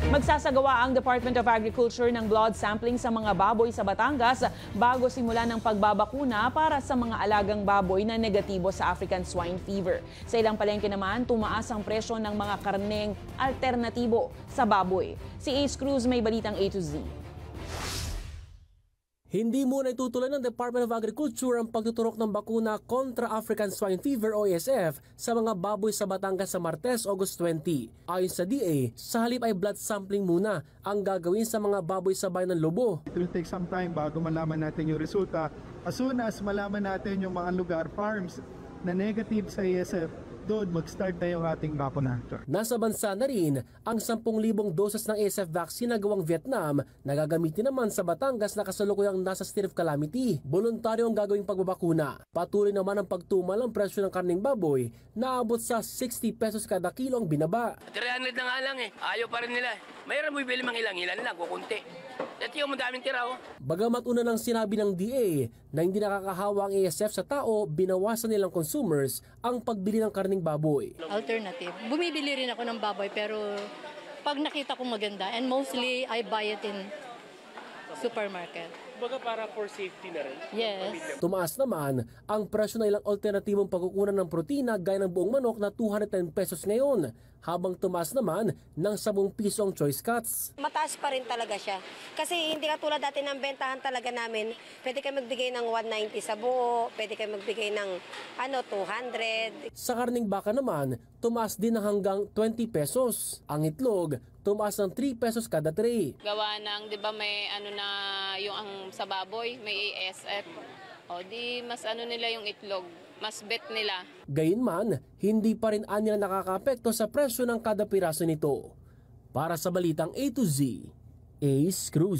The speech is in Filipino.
Magsasagawa ang Department of Agriculture ng blood sampling sa mga baboy sa Batangas bago simula ng pagbabakuna para sa mga alagang baboy na negatibo sa African swine fever. Sa ilang palengke naman, tumaas ang presyo ng mga karneng alternatibo sa baboy. Si Ace Cruz may balitang A to Z. Hindi muna itutuloy ng Department of Agriculture ang pagtuturok ng bakuna kontra African Swine Fever o ASF sa mga baboy sa Batangas sa Martes, August 20. Ayon sa DA, sa halip ay blood sampling muna ang gagawin sa mga baboy sa bayan ng Lobo. It will take some time bago malaman natin yung resulta. As soon as malaman natin yung mga lugar, farms na negative sa ASF, doon mag-start na yung ating bakuna. Nasa bansa na rin ang 10,000 doses ng ASF vaccine na gawang Vietnam na gagamitin naman sa Batangas na kasalukuyang nasa state of calamity. Voluntaryo ang gagawing pagbabakuna. Patuloy naman ang pagtumal ng presyo ng karning baboy na abot sa 60 pesos kada kilo ang binaba. 300 na nga lang ayaw pa rin nila. Mayroon mo ibili mga ilan lang, kukunti. At yung madaming tira Bagamat una nang sinabi ng DA na hindi nakakahawa ang ASF sa tao, binawasan nilang consumers ang pagbili ng karning baboy. Alternative. Bumibili rin ako ng baboy pero pag nakita ko maganda, and mostly I buy it in supermarket. Baga para for safety na rin? Yes. Tumaas naman ang presyo ng ilang alternatibong pagkukunan ng protina gaya ng buong manok na 210 pesos ngayon, habang tumaas naman ng 10 piso ang choice cuts. Mataas pa rin talaga siya. Kasi hindi katulad dati ng bentahan talaga namin, pwede kayo magbigay ng 190 sa buo, pwede kayo magbigay ng 200. Sa karning baka naman, tumaas din ng hanggang 20 pesos. Ang itlog, tumaas ng 3 pesos kada tray. Gawa ng, di ba may na yung ang sa baboy, may ASF. O di mas nila yung itlog, mas bet nila. Gayunman, hindi pa rin anya nakakaapekto sa presyo ng kada piraso nito. Para sa balitang A to Z, Ace Cruz.